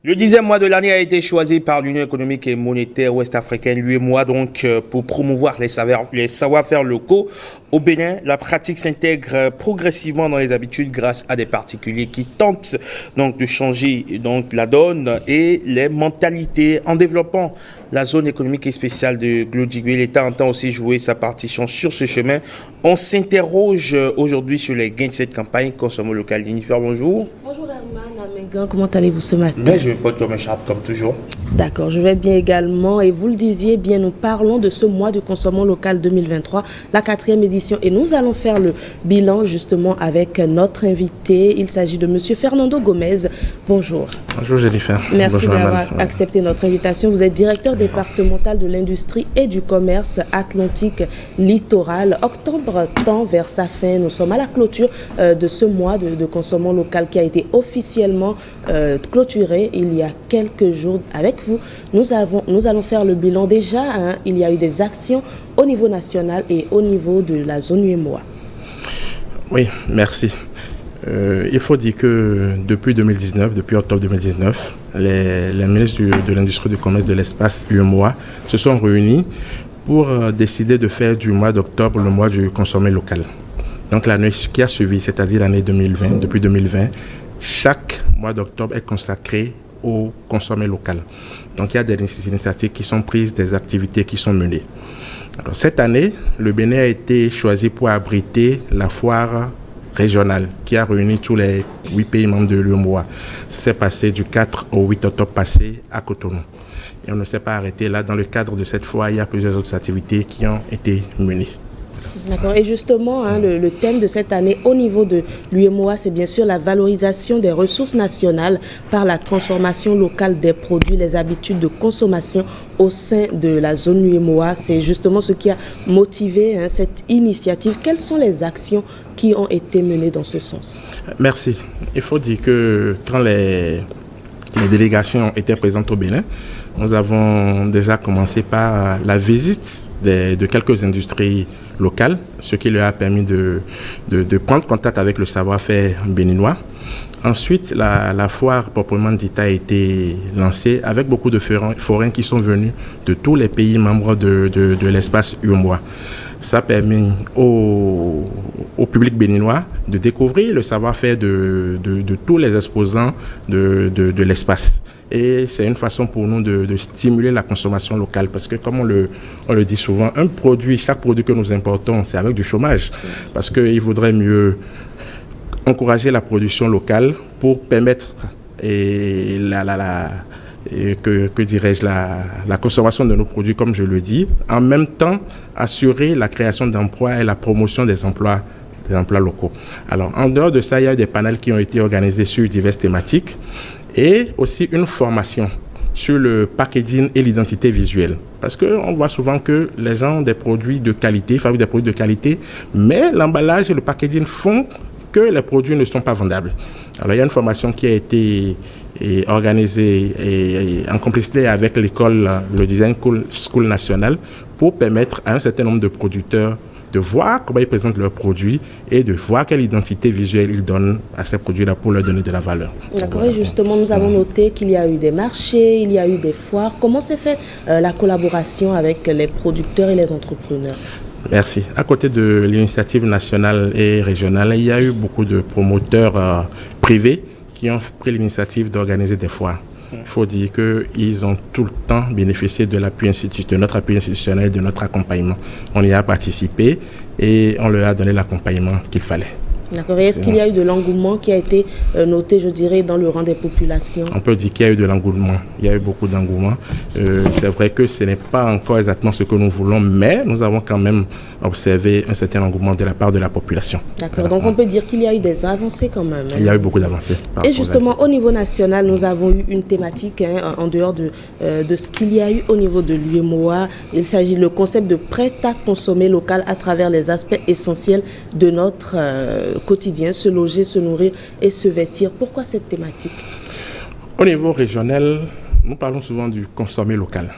Le 10e mois de l'année a été choisi par l'Union économique et monétaire ouest-africaine, l'UEMOA, donc pour promouvoir les savoir-faire locaux. Au Bénin, la pratique s'intègre progressivement dans les habitudes grâce à des particuliers qui tentent donc de changer donc la donne et les mentalités. En développant la zone économique spéciale de Glodjigwe, l'État entend aussi jouer sa partition sur ce chemin. On s'interroge aujourd'hui sur les gains de cette campagne Consommons local. Jennifer, bonjour. Bonjour Herman, Amégan, comment allez-vous ce matin? Mais je me porte comme un charpe comme toujours. D'accord, je vais bien également. Et vous le disiez bien, nous parlons de ce mois de Consommons local 2023, la 4e édition. Et nous allons faire le bilan justement avec notre invité. Il s'agit de Monsieur Fernando Gomez. Bonjour. Bonjour Jennifer. Merci d'avoir accepté notre invitation. Vous êtes directeur départemental de l'industrie et du commerce Atlantique Littoral. Octobre tend vers sa fin. Nous sommes à la clôture de ce mois de Consommons local qui a été officiellement clôturé il y a quelques jours. Avec vous, nous allons faire le bilan. Déjà, il y a eu des actions au niveau national et au niveau de la zone UEMOA. Oui, merci. Il faut dire que depuis octobre 2019, les ministres de l'Industrie, du Commerce, de l'Espace UEMOA se sont réunis pour décider de faire du mois d'octobre le mois du consommé local. Donc l'année qui a suivi, c'est-à-dire l'année 2020, depuis 2020, chaque mois d'octobre est consacré au consommé local. Donc il y a des initiatives qui sont prises, des activités qui sont menées. Alors, cette année, le Bénin a été choisi pour abriter la foire régionale qui a réuni tous les 8 pays membres de l'UEMOA. Ça s'est passé du 4 au 8 octobre passé à Cotonou. Et on ne s'est pas arrêté là. Dans le cadre de cette foire, il y a plusieurs autres activités qui ont été menées. D'accord. Et justement, le thème de cette année au niveau de l'UEMOA, c'est bien sûr la valorisation des ressources nationales par la transformation locale des produits, les habitudes de consommation au sein de la zone UEMOA. C'est justement ce qui a motivé cette initiative. Quelles sont les actions qui ont été menées dans ce sens? Merci. Il faut dire que quand les délégations étaient présentes au Bénin, nous avons déjà commencé par la visite de quelques industries locales, ce qui leur a permis de prendre contact avec le savoir-faire béninois. Ensuite, la foire proprement dite a été lancée avec beaucoup de forains qui sont venus de tous les pays membres de l'espace UEMOA. Ça a permis au public béninois de découvrir le savoir-faire de tous les exposants de l'espace. Et c'est une façon pour nous de stimuler la consommation locale parce que comme on le dit souvent, chaque produit que nous importons, c'est avec du chômage. Parce qu'il vaudrait mieux encourager la production locale pour permettre la consommation de nos produits, comme je le dis, en même temps assurer la création d'emplois et la promotion des emplois locaux. Alors, en dehors de ça, il y a des panels qui ont été organisés sur diverses thématiques et aussi une formation sur le packaging et l'identité visuelle. Parce qu'on voit souvent que les gens ont des produits de qualité, fabriquent des produits de qualité, mais l'emballage et le packaging font que les produits ne sont pas vendables. Alors, il y a une formation qui a été organisée en complicité avec l'école, le Design School National, pour permettre à un certain nombre de producteurs de voir comment ils présentent leurs produits et de voir quelle identité visuelle ils donnent à ces produits-là pour leur donner de la valeur. D'accord, et justement, nous avons noté qu'il y a eu des marchés, il y a eu des foires. Comment s'est faite la collaboration avec les producteurs et les entrepreneurs? Merci. À côté de l'initiative nationale et régionale, il y a eu beaucoup de promoteurs privés qui ont pris l'initiative d'organiser des foires. Il faut dire qu'ils ont tout le temps bénéficié de notre appui institutionnel, de notre accompagnement. On y a participé et on leur a donné l'accompagnement qu'il fallait. D'accord. Et est-ce qu'il y a eu de l'engouement qui a été noté, je dirais, dans le rang des populations? On peut dire qu'il y a eu de l'engouement. Il y a eu beaucoup d'engouement. C'est vrai que ce n'est pas encore exactement ce que nous voulons, mais nous avons quand même observé un certain engouement de la part de la population. D'accord. Donc on peut dire qu'il y a eu des avancées quand même. Il y a eu beaucoup d'avancées. Et justement, au niveau national, nous avons eu une thématique en dehors de ce qu'il y a eu au niveau de l'UEMOA. Il s'agit du concept de prêt à consommer local à travers les aspects essentiels de notre quotidien, se loger, se nourrir et se vêtir. Pourquoi cette thématique? Au niveau régional, nous parlons souvent du consommer local.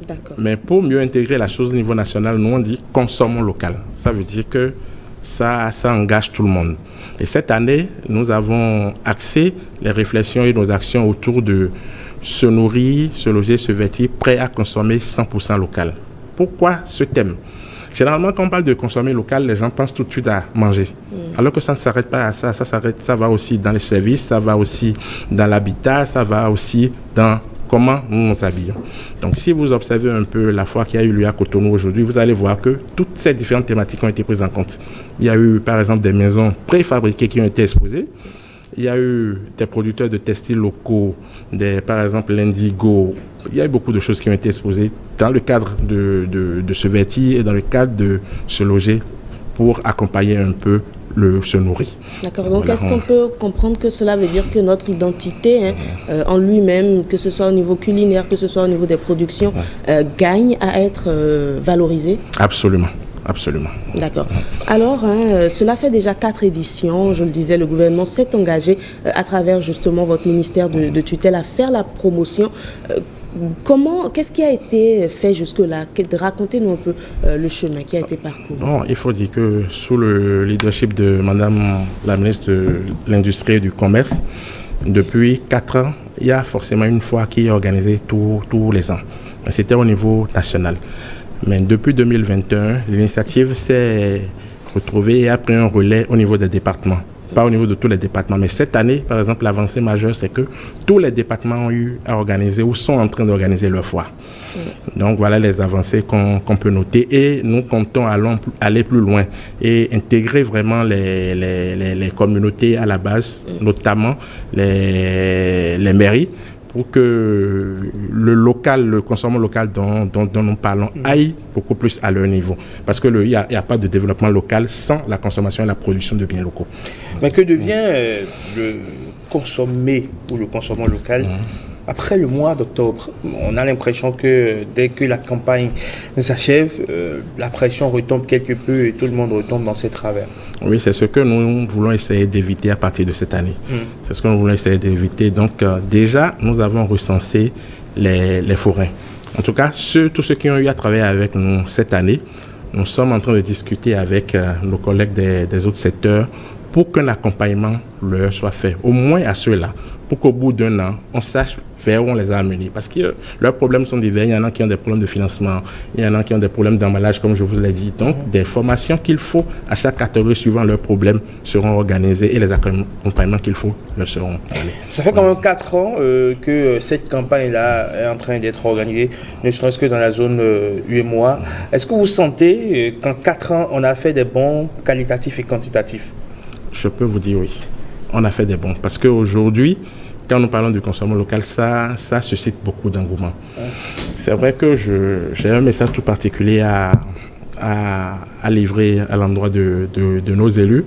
D'accord. Mais pour mieux intégrer la chose au niveau national, nous on dit consommons local. Ça veut dire que ça engage tout le monde. Et cette année, nous avons axé les réflexions et nos actions autour de se nourrir, se loger, se vêtir, prêt à consommer 100% local. Pourquoi ce thème? Généralement, quand on parle de consommer local, les gens pensent tout de suite à manger. Alors que ça ne s'arrête pas à ça. Ça va aussi dans les services, ça va aussi dans l'habitat, ça va aussi dans comment nous nous habillons. Donc, si vous observez un peu la foire qui a eu lieu à Cotonou aujourd'hui, vous allez voir que toutes ces différentes thématiques ont été prises en compte. Il y a eu, par exemple, des maisons préfabriquées qui ont été exposées. Il y a eu des producteurs de textiles locaux, par exemple l'Indigo. Il y a eu beaucoup de choses qui ont été exposées dans le cadre de se vêtir et dans le cadre de se loger pour accompagner un peu se nourrir. D'accord, donc voilà. Est-ce qu'on peut comprendre que cela veut dire que notre identité en lui-même, que ce soit au niveau culinaire, que ce soit au niveau des productions, gagne à être valorisée? Absolument. Absolument. D'accord. Alors, cela fait déjà 4 éditions. Je le disais, le gouvernement s'est engagé à travers justement votre ministère de tutelle à faire la promotion. Qu'est-ce qui a été fait jusque-là? Racontez-nous un peu le chemin qui a été parcouru. Bon, il faut dire que sous le leadership de Madame la ministre de l'Industrie et du Commerce, depuis 4 ans, il y a forcément une foire qui est organisée tous les ans. C'était au niveau national. Mais depuis 2021, l'initiative s'est retrouvée et a pris un relais au niveau des départements. Pas au niveau de tous les départements. Mais cette année, par exemple, l'avancée majeure, c'est que tous les départements ont eu à organiser ou sont en train d'organiser leur foire. Donc voilà les avancées qu'on peut noter. Et nous comptons aller plus loin et intégrer vraiment les communautés à la base, notamment les mairies, pour que le consommation local dont nous parlons aille beaucoup plus à leur niveau. Parce qu'il n'y a pas de développement local sans la consommation et la production de biens locaux. Mais que devient le consommé ou le consommation local après le mois d'octobre? On a l'impression que dès que la campagne s'achève, la pression retombe quelque peu et tout le monde retombe dans ses travers. Oui, c'est ce que nous voulons essayer d'éviter à partir de cette année. C'est ce que nous voulons essayer d'éviter. Donc déjà, nous avons recensé les forains. En tout cas, tous ceux qui ont eu à travailler avec nous cette année, nous sommes en train de discuter avec nos collègues des autres secteurs pour qu'un accompagnement leur soit fait, au moins à ceux-là, pour qu'au bout d'un an, on sache vers où on les a amenés. Parce que leurs problèmes sont divers. Il y en a qui ont des problèmes de financement, il y en a qui ont des problèmes d'emballage, comme je vous l'ai dit. Donc, des formations qu'il faut à chaque catégorie suivant leurs problèmes seront organisées et les accompagnements qu'il faut leur seront donnés. Ça fait quand même 4 ans que cette campagne-là est en train d'être organisée, ne serait-ce que dans la zone UEMOA. Est-ce que vous sentez qu'en 4 ans, on a fait des bons qualitatifs et quantitatifs? Je peux vous dire oui. On a fait des bons. Parce qu'aujourd'hui, quand nous parlons du consommation local, ça suscite beaucoup d'engouement. C'est vrai que j'ai un message tout particulier à livrer à l'endroit de nos élus.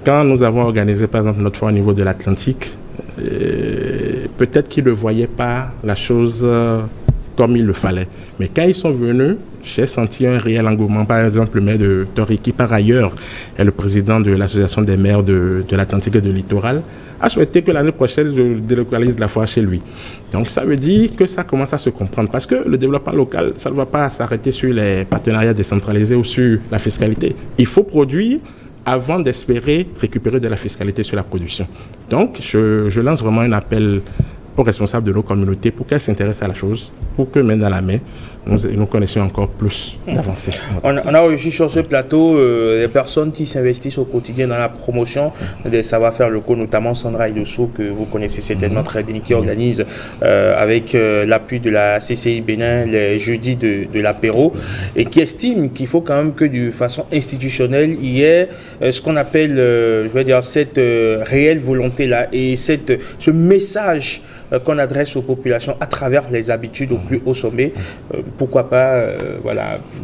Quand nous avons organisé, par exemple, notre foire au niveau de l'Atlantique, peut-être qu'ils ne voyaient pas la chose comme il le fallait. Mais quand ils sont venus, j'ai senti un réel engouement. Par exemple, le maire de Tori, qui par ailleurs est le président de l'association des maires de l'Atlantique et de Littoral, a souhaité que l'année prochaine, je délocalise la foire chez lui. Donc ça veut dire que ça commence à se comprendre. Parce que le développement local, ça ne va pas s'arrêter sur les partenariats décentralisés ou sur la fiscalité. Il faut produire avant d'espérer récupérer de la fiscalité sur la production. Donc je lance vraiment un appel aux responsables de nos communautés pour qu'elles s'intéressent à la chose, pour que main dans la main, nous connaissions encore plus d'avancées. On a reçu sur ce plateau des personnes qui s'investissent au quotidien dans la promotion des savoir-faire locaux, notamment Sandra Idosso, que vous connaissez certainement très bien, qui organise avec l'appui de la CCI Bénin les jeudis de l'apéro, et qui estime qu'il faut quand même que de façon institutionnelle, il y ait ce qu'on appelle, cette réelle volonté-là et ce message qu'on adresse aux populations à travers les habitudes au plus haut sommet. Pourquoi pas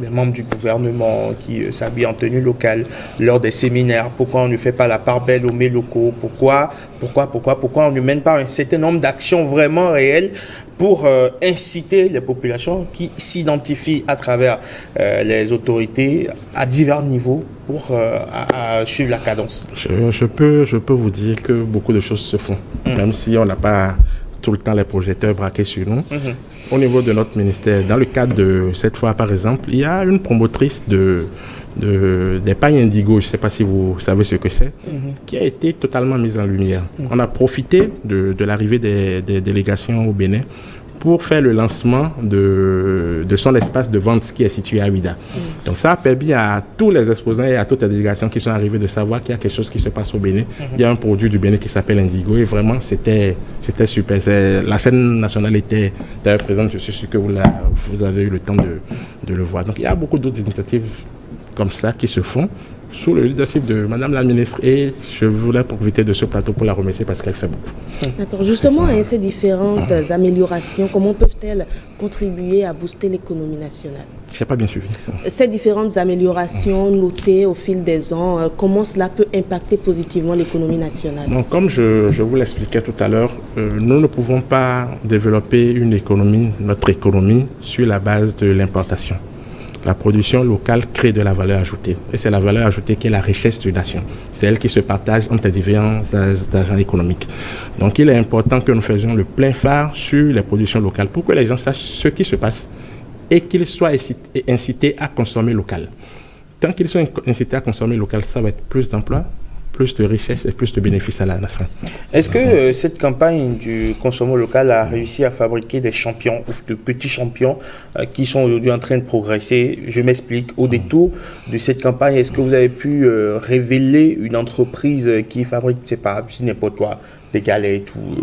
les membres du gouvernement qui s'habillent en tenue locale lors des séminaires. Pourquoi on ne fait pas la part belle aux mets locaux? Pourquoi on ne mène pas un certain nombre d'actions vraiment réelles pour inciter les populations qui s'identifient à travers les autorités à divers niveaux pour à suivre la cadence? Je peux vous dire que beaucoup de choses se font, même si on n'a pas tout le temps les projecteurs braqués sur nous. Au niveau de notre ministère, dans le cadre de cette fois, par exemple, il y a une promotrice de des pagnes indigo, je ne sais pas si vous savez ce que c'est, qui a été totalement mise en lumière. On a profité de l'arrivée des délégations au Bénin pour faire le lancement de son espace de vente qui est situé à Ouida. Donc ça a permis à tous les exposants et à toutes les délégations qui sont arrivées de savoir qu'il y a quelque chose qui se passe au Bénin. Il y a un produit du Bénin qui s'appelle Indigo et vraiment c'était super. La chaîne nationale était d'ailleurs présente, je suis sûr que vous avez eu le temps de le voir. Donc il y a beaucoup d'autres initiatives comme ça qui se font sous le leadership de Madame la ministre et je voulais profiter de ce plateau pour la remercier parce qu'elle fait beaucoup. D'accord. Justement, ces différentes améliorations, comment peuvent-elles contribuer à booster l'économie nationale? Je n'ai pas bien suivi. Ces différentes améliorations notées au fil des ans, comment cela peut impacter positivement l'économie nationale? Donc, comme je vous l'expliquais tout à l'heure, nous ne pouvons pas développer notre économie sur la base de l'importation. La production locale crée de la valeur ajoutée. Et c'est la valeur ajoutée qui est la richesse d'une nation. C'est elle qui se partage entre les différents agents économiques. Donc il est important que nous faisions le plein phare sur les productions locales pour que les gens sachent ce qui se passe et qu'ils soient incités à consommer local. Tant qu'ils sont incités à consommer local, ça va être plus d'emplois, plus de richesse et plus de bénéfices à la nation. Est-ce que cette campagne du consommation local a réussi à fabriquer des champions ou de petits champions qui sont aujourd'hui en train de progresser? Je m'explique. Au détour de cette campagne, est-ce que vous avez pu révéler une entreprise qui fabrique, je ne sais pas, n'importe quoi, des galettes ou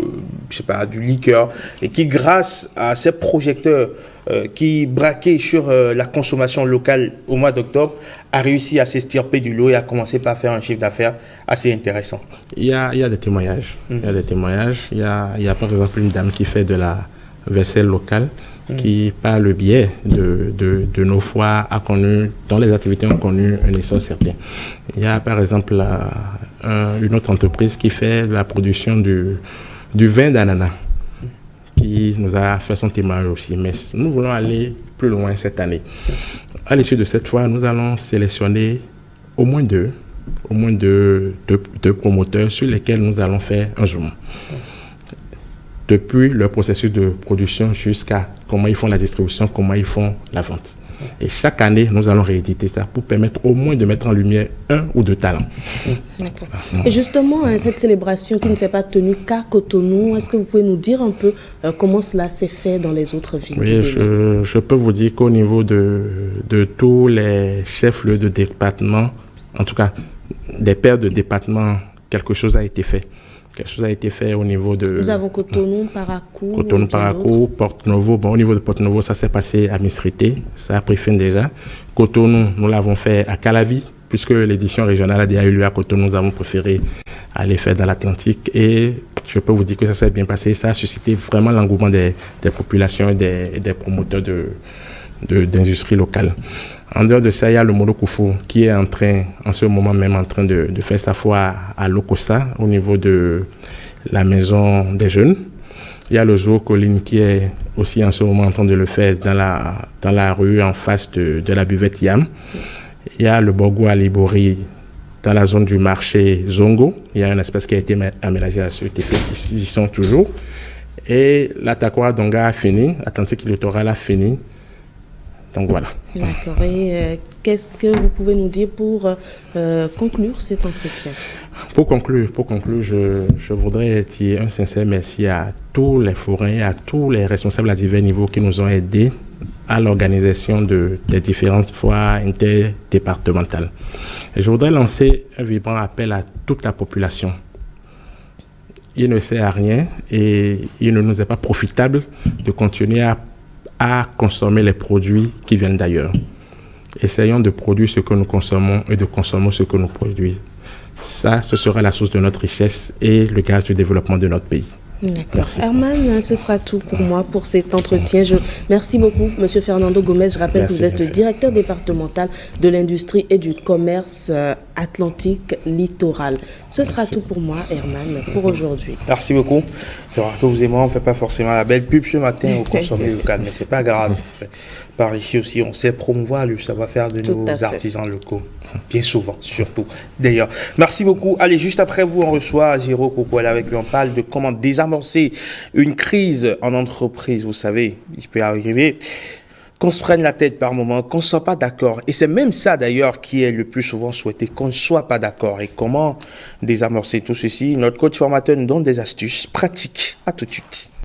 je sais pas, du liqueur et qui, grâce à ces projecteurs qui braquaient sur la consommation locale au mois d'octobre, a réussi à s'extirper du lot et a commencé par faire un chiffre d'affaires assez intéressant? Il y a des témoignages. Il y a des témoignages. Il y a par exemple une dame qui fait de la vaisselle locale qui, par le biais de nos foires, dont les activités ont connu un essor certain. Il y a par exemple une autre entreprise qui fait la production du vin d'ananas, qui nous a fait son témoignage aussi. Mais nous voulons aller plus loin cette année. À l'issue de cette fois, nous allons sélectionner au moins deux promoteurs sur lesquels nous allons faire un zoom. Depuis le processus de production jusqu'à comment ils font la distribution, comment ils font la vente. Et chaque année, nous allons rééditer ça pour permettre au moins de mettre en lumière un ou deux talents. D'accord. Et justement, cette célébration qui ne s'est pas tenue qu'à Cotonou, est-ce que vous pouvez nous dire un peu comment cela s'est fait dans les autres villes? Oui, je peux vous dire qu'au niveau de tous les chefs-lieux de département, en tout cas des pairs de département, quelque chose a été fait. Quelque chose a été fait au niveau de... Nous avons Cotonou, Parakou... Cotonou, Parakou, Porto-Novo. Bon, au niveau de Porto-Novo, ça s'est passé à Misrité. Ça a pris fin déjà. Cotonou, nous l'avons fait à Calavi, puisque l'édition régionale a déjà eu lieu à Cotonou. Nous avons préféré aller faire dans l'Atlantique. Et je peux vous dire que ça s'est bien passé. Ça a suscité vraiment l'engouement des populations et des promoteurs d'industrie locale. En dehors de ça, il y a le Molokoufou qui est en ce moment même en train de faire sa foire à Lokossa, au niveau de la maison des jeunes. Il y a le Zoo Colline qui est aussi en ce moment en train de le faire dans la rue en face de la buvette Yam. Il y a le Bogo à Libori dans la zone du marché Zongo. Il y a un espace qui a été aménagé à cet effet. Ils y sont toujours. Et la Takwa Donga a fini, Atlantique Littoral a fini. Donc voilà. D'accord. Et qu'est-ce que vous pouvez nous dire pour conclure cet entretien? Pour conclure, je voudrais dire un sincère merci à tous les forains, à tous les responsables à divers niveaux qui nous ont aidés à l'organisation des différentes foires interdépartementales. Et je voudrais lancer un vibrant appel à toute la population. Il ne sert à rien et il ne nous est pas profitable de continuer à consommer les produits qui viennent d'ailleurs. Essayons de produire ce que nous consommons et de consommer ce que nous produisons. Ça, ce sera la source de notre richesse et le gage du développement de notre pays. D'accord. Herman, ce sera tout pour moi pour cet entretien. Merci beaucoup, Monsieur Fernando Gomez. Je rappelle que vous êtes le directeur départemental de l'industrie et du commerce Atlantique Littoral. Ce sera tout pour moi, Herman, pour aujourd'hui. Merci beaucoup. C'est vrai que vous et moi, on ne fait pas forcément la belle pub ce matin au consommer local, mais ce n'est pas grave. En fait. Par ici aussi, on sait promouvoir le savoir-faire de nos artisans locaux. Bien souvent, surtout. D'ailleurs, merci beaucoup. Allez, juste après vous, on reçoit Jiro Kokoel. Avec lui, on parle de comment désamorcer une crise en entreprise. Vous savez, il peut arriver qu'on se prenne la tête par moment, qu'on ne soit pas d'accord. Et c'est même ça d'ailleurs qui est le plus souvent souhaité, qu'on ne soit pas d'accord. Et comment désamorcer tout ceci? Notre coach formateur nous donne des astuces pratiques. À tout de suite.